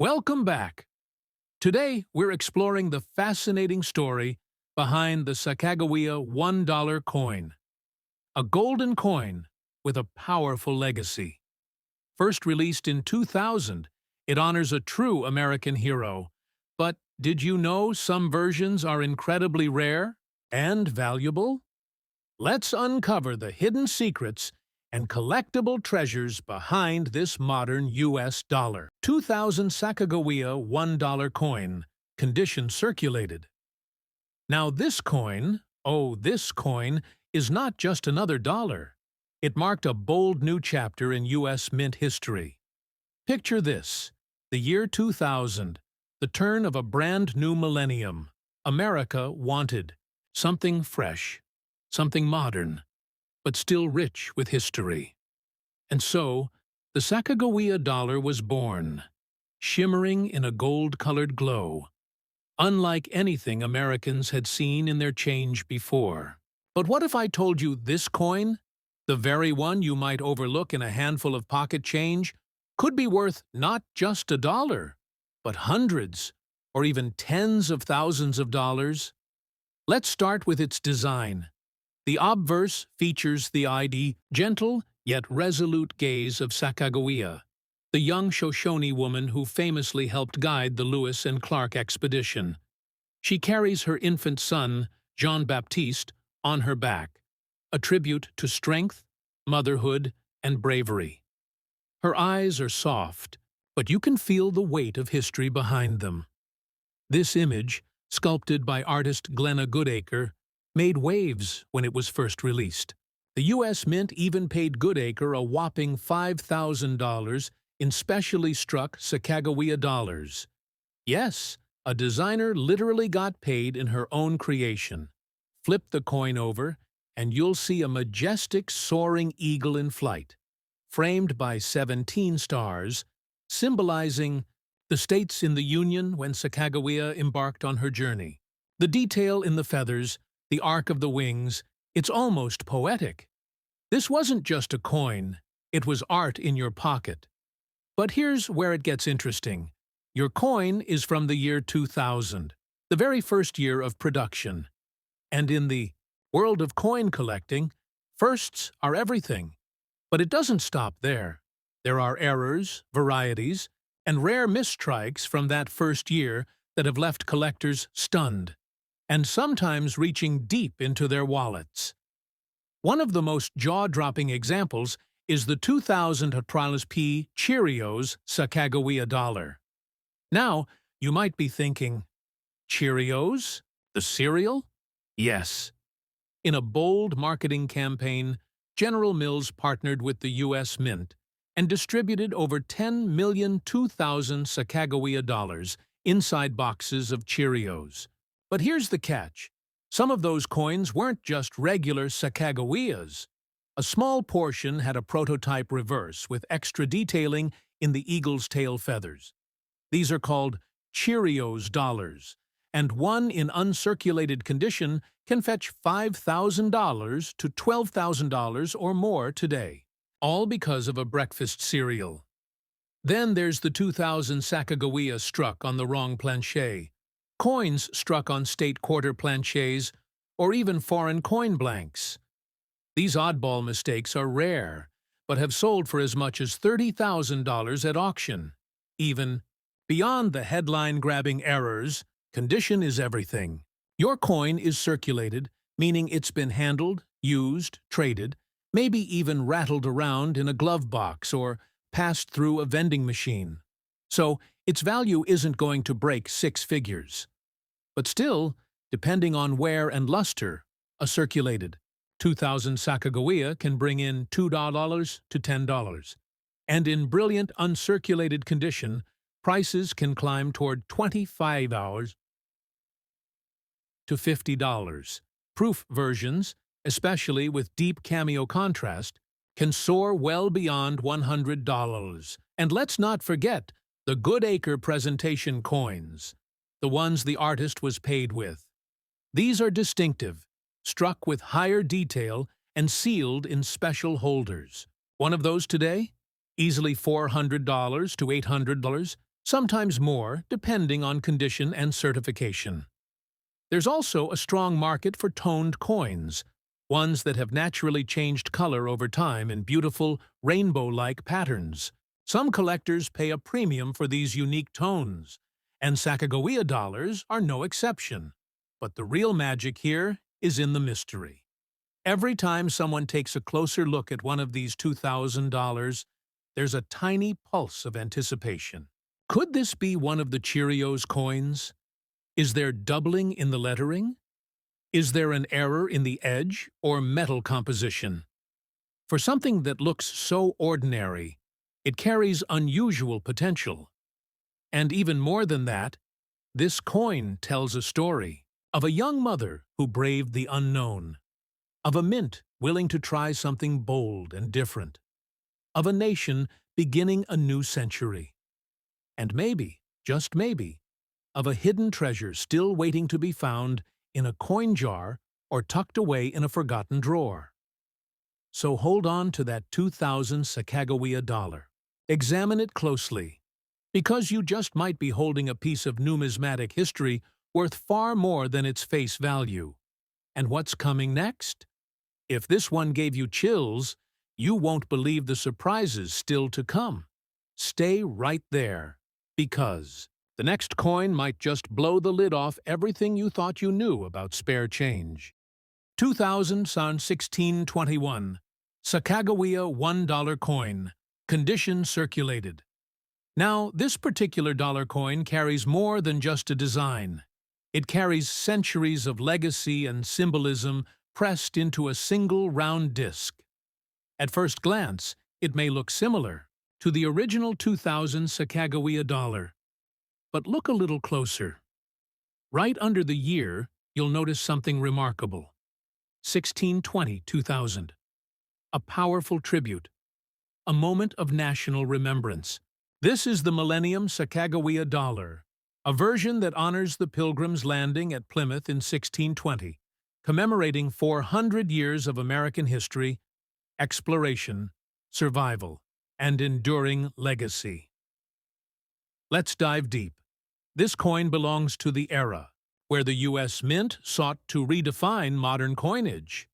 Welcome back. Today, we're exploring the fascinating story behind the Sacagawea $1 coin, a golden coin with a powerful legacy. First released in 2000, it honors a true American hero. But did you know some versions are incredibly rare and valuable? Let's uncover the hidden secrets and collectible treasures behind this modern U.S. dollar. 2000 Sacagawea $1 coin, condition circulated. Now this coin, is not just another dollar. It marked a bold new chapter in U.S. mint history. Picture this, the year 2000, the turn of a brand new millennium. America wanted something fresh, something modern, but still rich with history. And so, the Sacagawea dollar was born, shimmering in a gold-colored glow, unlike anything Americans had seen in their change before. But what if I told you this coin, the very one you might overlook in a handful of pocket change, could be worth not just a dollar, but hundreds or even tens of thousands of dollars? Let's start with its design. The obverse features the gentle yet resolute gaze of Sacagawea, the young Shoshone woman who famously helped guide the Lewis and Clark expedition. She carries her infant son, Jean-Baptiste, on her back, a tribute to strength, motherhood, and bravery. Her eyes are soft, but you can feel the weight of history behind them. This image, sculpted by artist Glenna Goodacre, made waves when it was first released. The U.S. Mint even paid Goodacre a whopping $5,000 in specially struck Sacagawea dollars. Yes, a designer literally got paid in her own creation. Flip the coin over, and you'll see a majestic soaring eagle in flight, framed by 17 stars, symbolizing the states in the Union when Sacagawea embarked on her journey. The detail in the feathers, the arc of the wings, it's almost poetic. This wasn't just a coin, it was art in your pocket. But here's where it gets interesting. Your coin is from the year 2000, the very first year of production. And in the world of coin collecting, firsts are everything. But it doesn't stop there. There are errors, varieties, and rare misstrikes from that first year that have left collectors stunned, and sometimes reaching deep into their wallets. One of the most jaw-dropping examples is the 2000 P Cheerios Sacagawea dollar. Now, you might be thinking, Cheerios? The cereal? Yes. In a bold marketing campaign, General Mills partnered with the U.S. Mint and distributed over 10 million 2000 Sacagawea dollars inside boxes of Cheerios. But here's the catch. Some of those coins weren't just regular Sacagaweas. A small portion had a prototype reverse with extra detailing in the eagle's tail feathers. These are called Cheerios dollars, and one in uncirculated condition can fetch $5,000 to $12,000 or more today, all because of a breakfast cereal. Then there's the 2000 Sacagawea struck on the wrong planche, coins struck on state quarter planches, or even foreign coin blanks. These oddball mistakes are rare, but have sold for as much as $30,000 at auction. Even beyond the headline-grabbing errors, condition is everything. Your coin is circulated, meaning it's been handled, used, traded, maybe even rattled around in a glove box or passed through a vending machine. So, its value isn't going to break six figures. But still, depending on wear and luster, a circulated 2000 Sacagawea can bring in $2 to $10. And in brilliant uncirculated condition, prices can climb toward $25 to $50. Proof versions, especially with deep cameo contrast, can soar well beyond $100. And let's not forget the Goodacre presentation coins, the ones the artist was paid with. These are distinctive, struck with higher detail and sealed in special holders. One of those today? Easily $400 to $800, sometimes more depending on condition and certification. There's also a strong market for toned coins, ones that have naturally changed color over time in beautiful, rainbow-like patterns. Some collectors pay a premium for these unique tones, and Sacagawea dollars are no exception. But the real magic here is in the mystery. Every time someone takes a closer look at one of these $2,000, there's a tiny pulse of anticipation. Could this be one of the Cheerios coins? Is there doubling in the lettering? Is there an error in the edge or metal composition? For something that looks so ordinary, it carries unusual potential. And even more than that, this coin tells a story of a young mother who braved the unknown, of a mint willing to try something bold and different, of a nation beginning a new century, and maybe, just maybe, of a hidden treasure still waiting to be found in a coin jar or tucked away in a forgotten drawer. So hold on to that 2,000 Sacagawea dollar. Examine it closely, because you just might be holding a piece of numismatic history worth far more than its face value. And what's coming next? If this one gave you chills, you won't believe the surprises still to come. Stay right there, because the next coin might just blow the lid off everything you thought you knew about spare change. 2016-21 Sacagawea $1 coin. Condition circulated. Now, this particular dollar coin carries more than just a design. It carries centuries of legacy and symbolism pressed into a single round disc. At first glance, it may look similar to the original 2000 Sacagawea dollar. But look a little closer. Right under the year, you'll notice something remarkable. 1620-2000. A powerful tribute. A moment of national remembrance. This is the Millennium Sacagawea dollar, a version that honors the Pilgrims' landing at Plymouth in 1620, commemorating 400 years of American history, exploration, survival, and enduring legacy. Let's dive deep. This coin belongs to the era where the U.S. Mint sought to redefine modern coinage.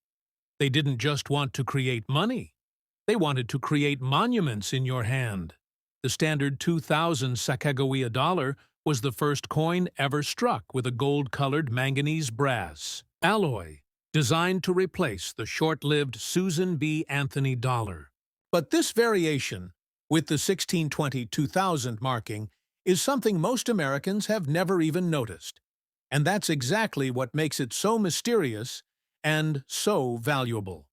They didn't just want to create money. They wanted to create monuments in your hand. The standard 2000 Sacagawea dollar was the first coin ever struck with a gold-colored manganese brass alloy, designed to replace the short-lived Susan B. Anthony dollar. But this variation, with the 1620-2000 marking, is something most Americans have never even noticed. And that's exactly what makes it so mysterious and so valuable.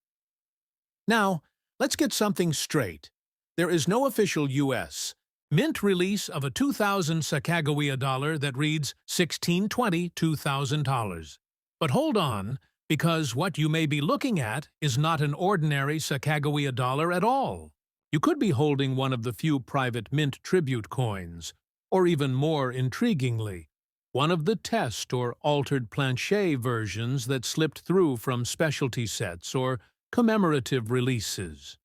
Now, let's get something straight. There is no official U.S. Mint release of a 2000 Sacagawea dollar that reads $1620-2000. But hold on, because what you may be looking at is not an ordinary Sacagawea dollar at all. You could be holding one of the few private mint tribute coins, or even more intriguingly, one of the test or altered planche versions that slipped through from specialty sets or commemorative releases.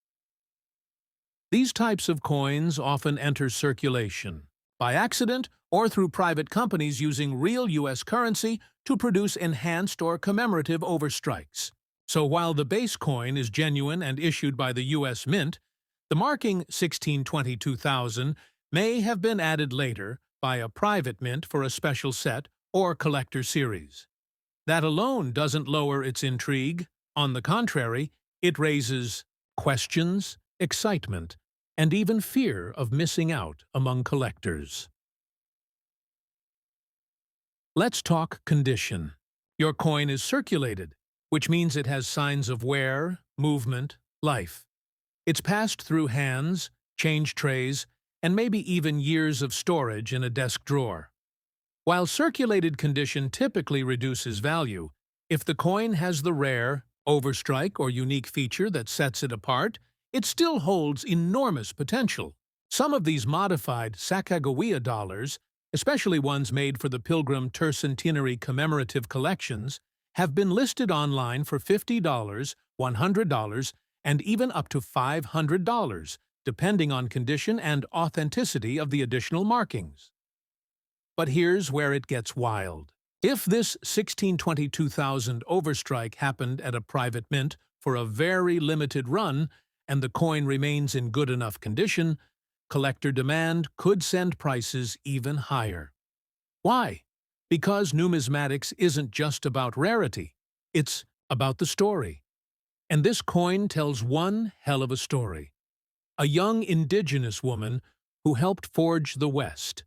These types of coins often enter circulation, by accident or through private companies using real U.S. currency to produce enhanced or commemorative overstrikes. So while the base coin is genuine and issued by the U.S. Mint, the marking 1620-2000 may have been added later by a private mint for a special set or collector series. That alone doesn't lower its intrigue. On the contrary, it raises questions, excitement, and even fear of missing out among collectors. Let's talk condition. Your coin is circulated, which means it has signs of wear, movement, life. It's passed through hands, change trays, and maybe even years of storage in a desk drawer. While circulated condition typically reduces value, if the coin has the rare, overstrike, or unique feature that sets it apart, it still holds enormous potential. Some of these modified Sacagawea dollars, especially ones made for the Pilgrim Tercentenary commemorative collections, have been listed online for $50, $100, and even up to $500, depending on condition and authenticity of the additional markings. But here's where it gets wild. If this 1622,000 overstrike happened at a private mint for a very limited run and the coin remains in good enough condition, collector demand could send prices even higher. Why? Because numismatics isn't just about rarity, it's about the story. And this coin tells one hell of a story. A young indigenous woman who helped forge the West,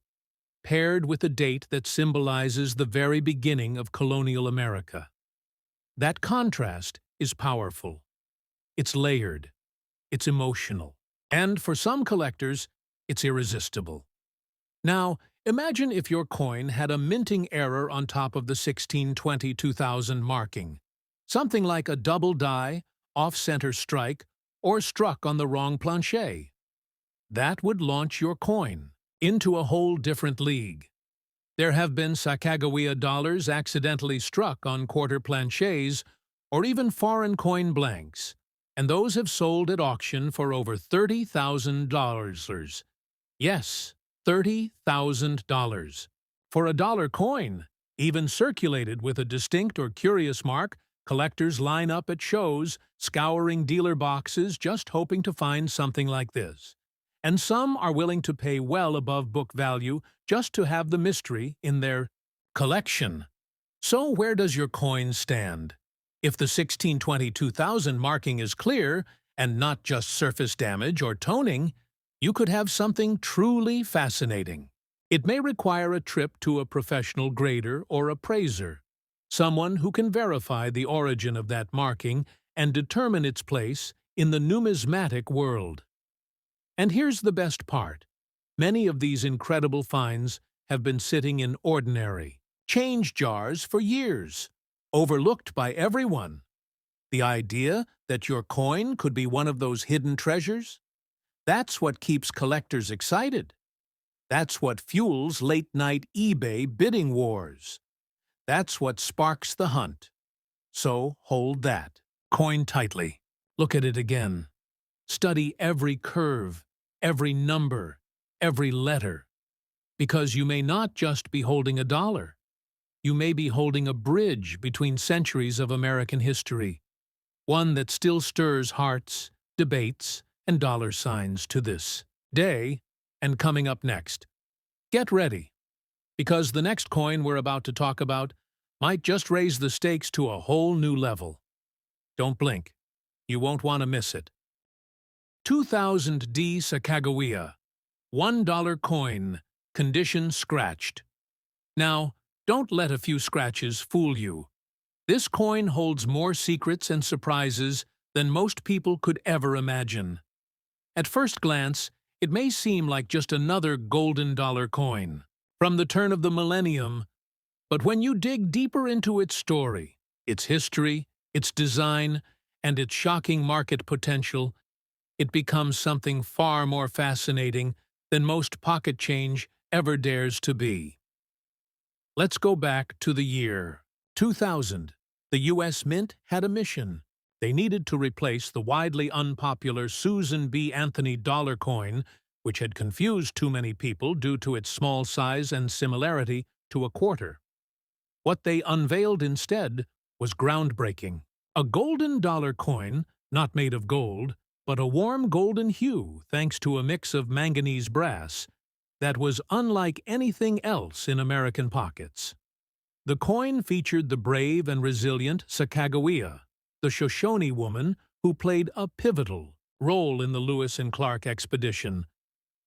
paired with a date that symbolizes the very beginning of colonial America. That contrast is powerful. It's layered. It's emotional. And for some collectors, it's irresistible. Now, imagine if your coin had a minting error on top of the 1622,000 marking. Something like a double die, off-center strike, or struck on the wrong planchet. That would launch your coin into a whole different league. There have been Sacagawea dollars accidentally struck on quarter planchets or even foreign coin blanks, and those have sold at auction for over $30,000. Yes, $30,000. For a dollar coin, even circulated with a distinct or curious mark, collectors line up at shows, scouring dealer boxes just hoping to find something like this. And some are willing to pay well above book value just to have the mystery in their collection. So where does your coin stand? If the 1622,000 marking is clear, and not just surface damage or toning, you could have something truly fascinating. It may require a trip to a professional grader or appraiser, someone who can verify the origin of that marking and determine its place in the numismatic world. And here's the best part. Many of these incredible finds have been sitting in ordinary change jars for years, overlooked by everyone. The idea that your coin could be one of those hidden treasures? That's what keeps collectors excited. That's what fuels late-night eBay bidding wars. That's what sparks the hunt. So hold that coin tightly. Look at it again. Study every curve, every number, every letter. Because you may not just be holding a dollar. You may be holding a bridge between centuries of American history, one that still stirs hearts, debates, and dollar signs to this day. And coming up next, get ready, because the next coin we're about to talk about might just raise the stakes to a whole new level. Don't blink. You won't want to miss it. 2000 D Sacagawea, $1 coin, condition scratched. Now, don't let a few scratches fool you. This coin holds more secrets and surprises than most people could ever imagine. At first glance, it may seem like just another golden dollar coin from the turn of the millennium, but when you dig deeper into its story, its history, its design, and its shocking market potential, it becomes something far more fascinating than most pocket change ever dares to be. Let's go back to the year 2000. The U.S. Mint had a mission. They needed to replace the widely unpopular Susan B. Anthony dollar coin, which had confused too many people due to its small size and similarity to a quarter. What they unveiled instead was groundbreaking. A golden dollar coin, not made of gold, but a warm golden hue thanks to a mix of manganese brass that was unlike anything else in American pockets. The coin featured the brave and resilient Sacagawea, the Shoshone woman who played a pivotal role in the Lewis and Clark expedition.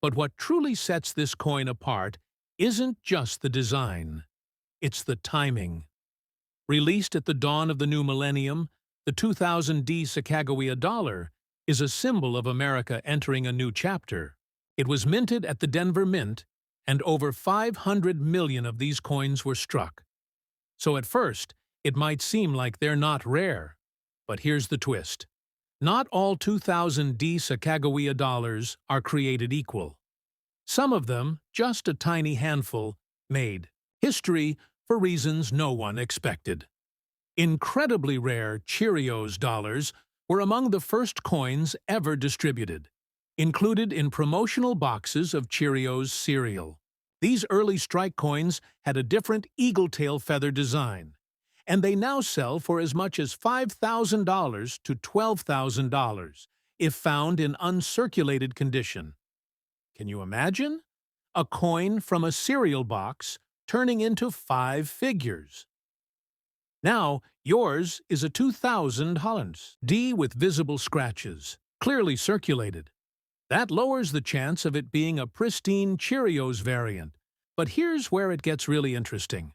But what truly sets this coin apart isn't just the design, it's the timing. Released at the dawn of the new millennium, the 2000 D Sacagawea dollar is a symbol of America entering a new chapter. It was minted at the Denver Mint, and over 500 million of these coins were struck. So at first, it might seem like they're not rare. But here's the twist. Not all 2000 D Sacagawea dollars are created equal. Some of them, just a tiny handful, made history for reasons no one expected. Incredibly rare Cheerios dollars were among the first coins ever distributed. included in promotional boxes of Cheerios cereal. These early strike coins had a different eagle tail feather design, and they now sell for as much as $5,000 to $12,000 if found in uncirculated condition. Can you imagine? A coin from a cereal box turning into 5 figures. Now, yours is a 2000 Hollands D with visible scratches, clearly circulated. That lowers the chance of it being a pristine Cheerios variant. But here's where it gets really interesting.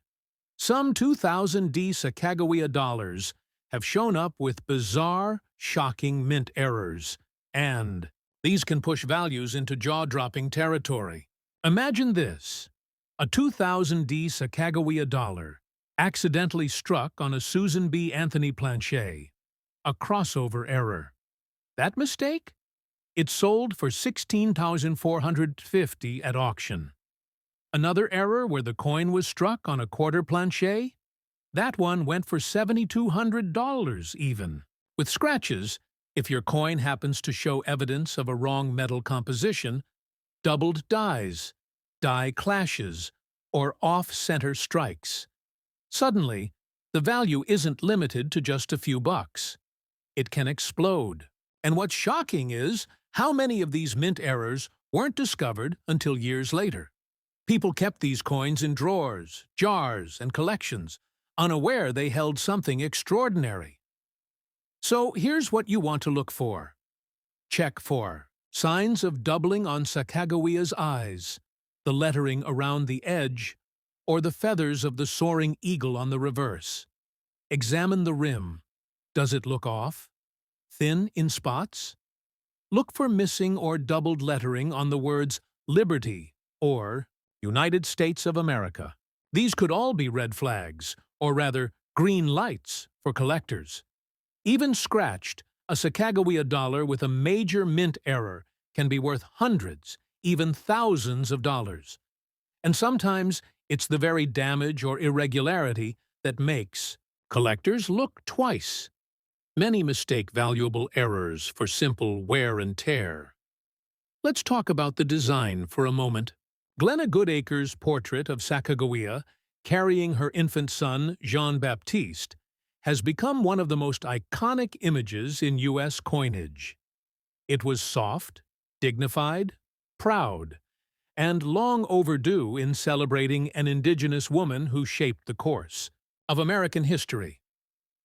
Some 2000D Sacagawea dollars have shown up with bizarre, shocking mint errors, and these can push values into jaw-dropping territory. Imagine this: a 2000D Sacagawea dollar accidentally struck on a Susan B. Anthony planchet, a crossover error. That mistake? It sold for $16,450 at auction. Another error where the coin was struck on a quarter planchet? That one went for $7,200 even. With scratches, if your coin happens to show evidence of a wrong metal composition, doubled dies, die clashes, or off-center strikes. Suddenly, the value isn't limited to just a few bucks. It can explode. And what's shocking is how many of these mint errors weren't discovered until years later. People kept these coins in drawers, jars, and collections, unaware they held something extraordinary. So here's what you want to look for. Check for signs of doubling on Sacagawea's eyes, the lettering around the edge, or the feathers of the soaring eagle on the reverse. Examine the rim. Does it look off? Thin in spots? Look for missing or doubled lettering on the words Liberty or United States of America. These could all be red flags, or rather green lights, for collectors. Even scratched, a Sacagawea dollar with a major mint error can be worth hundreds, even thousands of dollars. And sometimes it's the very damage or irregularity that makes collectors look twice. Many mistake valuable errors for simple wear and tear. Let's talk about the design for a moment. Glenna Goodacre's portrait of Sacagawea, carrying her infant son, Jean-Baptiste, has become one of the most iconic images in U.S. coinage. It was soft, dignified, proud, and long overdue in celebrating an indigenous woman who shaped the course of American history.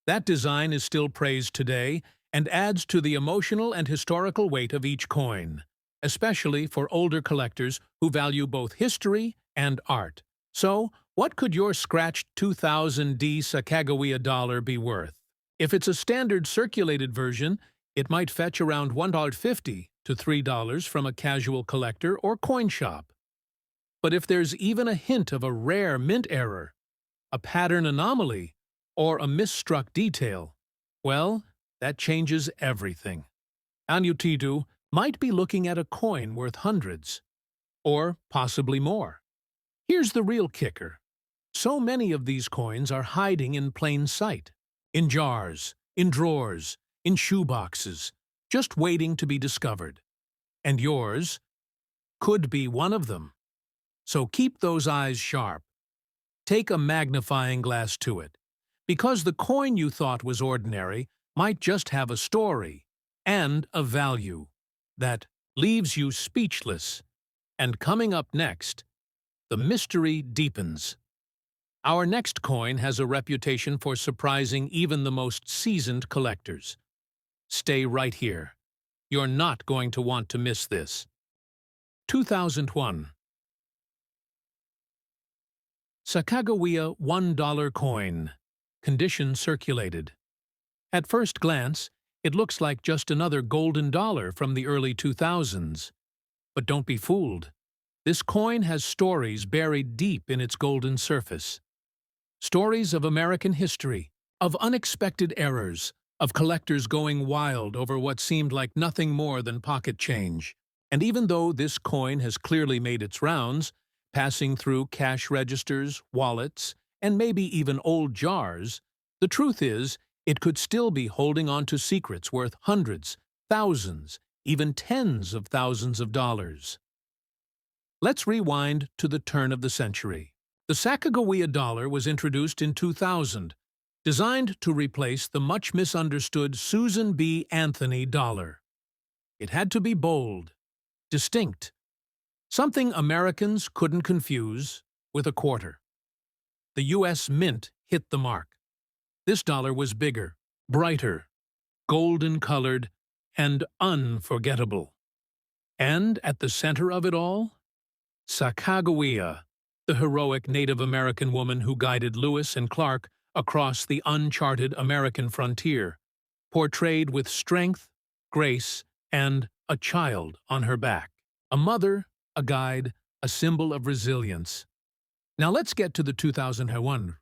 That design is still praised today and adds to the emotional and historical weight of each coin, especially for older collectors who value both history and art. So, what could your scratched 2000D Sacagawea dollar be worth? If it's a standard circulated version, it might fetch around $1.50 to $3 from a casual collector or coin shop. But if there's even a hint of a rare mint error, a pattern anomaly, or a misstruck detail, well, that changes everything. Anyutitu might be looking at a coin worth hundreds, or possibly more. Here's the real kicker. So many of these coins are hiding in plain sight, in jars, in drawers, in shoeboxes, just waiting to be discovered. And yours could be one of them. So keep those eyes sharp. Take a magnifying glass to it, because the coin you thought was ordinary might just have a story and a value that leaves you speechless. And coming up next, the mystery deepens. Our next coin has a reputation for surprising even the most seasoned collectors. Stay right here. You're not going to want to miss this. 2001. Sacagawea $1 coin. Condition circulated. At first glance, it looks like just another golden dollar from the early 2000s. But don't be fooled. This coin has stories buried deep in its golden surface. Stories of American history, of unexpected errors, of collectors going wild over what seemed like nothing more than pocket change. And even though this coin has clearly made its rounds, passing through cash registers, wallets, and maybe even old jars, the truth is, it could still be holding on to secrets worth hundreds, thousands, even tens of thousands of dollars. Let's rewind to the turn of the century. The Sacagawea dollar was introduced in 2000, designed to replace the much misunderstood Susan B. Anthony dollar. It had to be bold, distinct, something Americans couldn't confuse with a quarter. The U.S. Mint hit the mark. This dollar was bigger, brighter, golden-colored, and unforgettable. And at the center of it all, Sacagawea, the heroic Native American woman who guided Lewis and Clark across the uncharted American frontier, portrayed with strength, grace, and a child on her back. A mother, a guide, a symbol of resilience. Now let's get to the 2001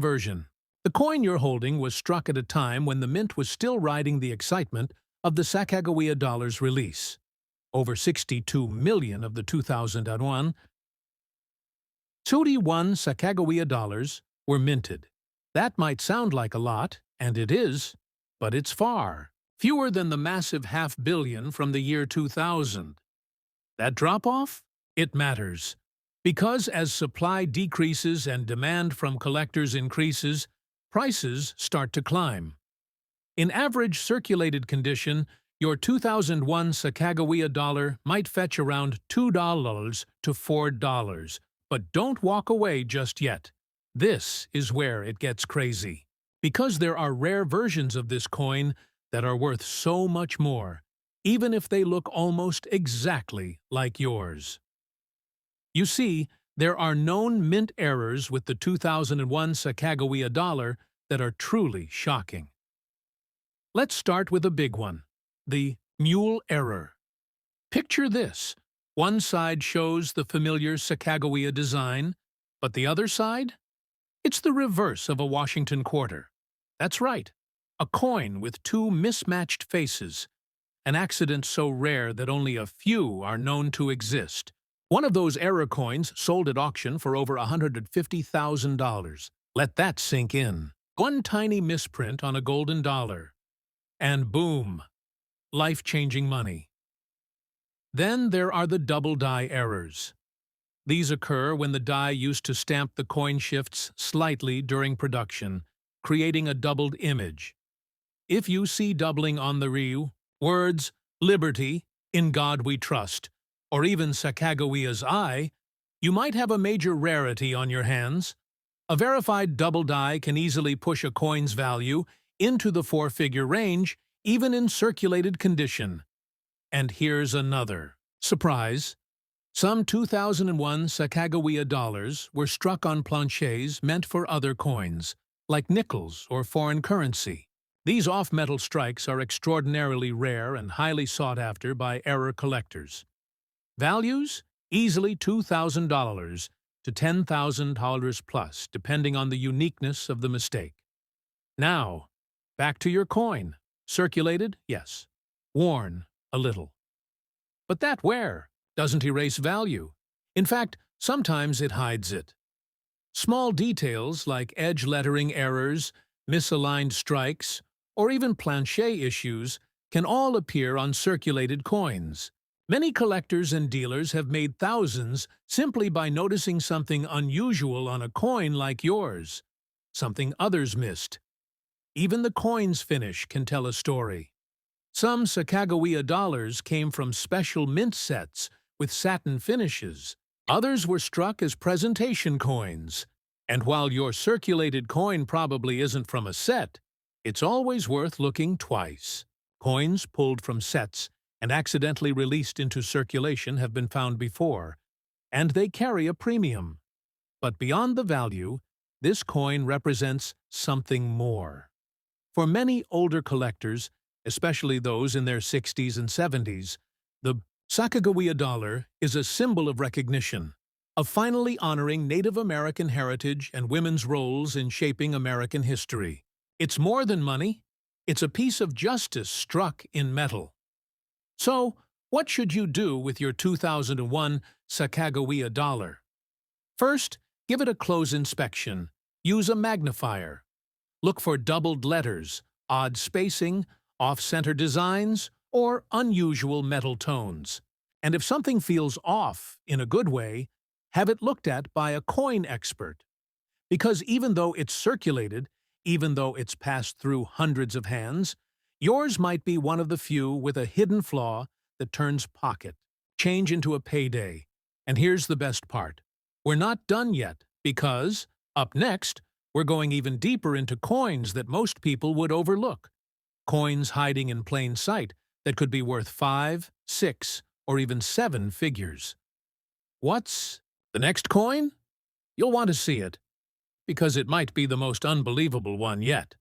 version. The coin you're holding was struck at a time when the mint was still riding the excitement of the Sacagawea dollar's release. Over 62 million of the 2001 Sacagawea dollars were minted. That might sound like a lot, and it is, but it's far fewer than the massive 500 million from the year 2000. That drop-off? It matters. Because as supply decreases and demand from collectors increases, prices start to climb. In average circulated condition, your 2001 Sacagawea dollar might fetch around $2 to $4, but don't walk away just yet. This is where it gets crazy. Because there are rare versions of this coin that are worth so much more, even if they look almost exactly like yours. You see, there are known mint errors with the 2001 Sacagawea dollar that are truly shocking. Let's start with a big one. The mule error. Picture this. One side shows the familiar Sacagawea design, but the other side? It's the reverse of a Washington quarter. That's right, a coin with two mismatched faces, an accident so rare that only a few are known to exist. One of those error coins sold at auction for over $150,000. Let that sink in. One tiny misprint on a golden dollar. And boom! Life-changing money. Then there are the double die errors. These occur when the die used to stamp the coin shifts slightly during production, creating a doubled image. If you see doubling on the words, "Liberty," "In God We Trust," or even Sacagawea's eye, you might have a major rarity on your hands. A verified double die can easily push a coin's value into the four-figure range, even in circulated condition. And here's another surprise. Some 2001 Sacagawea dollars were struck on planchets meant for other coins, like nickels or foreign currency. These off-metal strikes are extraordinarily rare and highly sought after by error collectors. Values? Easily $2,000 to $10,000 plus, depending on the uniqueness of the mistake. Now, back to your coin. Circulated? Yes. Worn? A little. But that wear doesn't erase value. In fact, sometimes it hides it. Small details like edge lettering errors, misaligned strikes, or even planchet issues can all appear on circulated coins. Many collectors and dealers have made thousands simply by noticing something unusual on a coin like yours, something others missed. Even the coin's finish can tell a story. Some Sacagawea dollars came from special mint sets with satin finishes. Others were struck as presentation coins. And while your circulated coin probably isn't from a set, it's always worth looking twice. Coins pulled from sets and accidentally released into circulation have been found before, and they carry a premium. But beyond the value, this coin represents something more. For many older collectors, especially those in their 60s and 70s, the Sacagawea dollar is a symbol of recognition, of finally honoring Native American heritage and women's roles in shaping American history. It's more than money. It's a piece of justice struck in metal. So, what should you do with your 2001 Sacagawea dollar? First, give it a close inspection. Use a magnifier. Look for doubled letters, odd spacing, off-center designs, or unusual metal tones. And if something feels off, in a good way, have it looked at by a coin expert. Because even though it's circulated, even though it's passed through hundreds of hands, yours might be one of the few with a hidden flaw that turns pocket change into a payday. And here's the best part. We're not done yet, because, up next, we're going even deeper into coins that most people would overlook. Coins hiding in plain sight that could be worth 5, 6, or even 7 figures. What's the next coin? You'll want to see it, because it might be the most unbelievable one yet.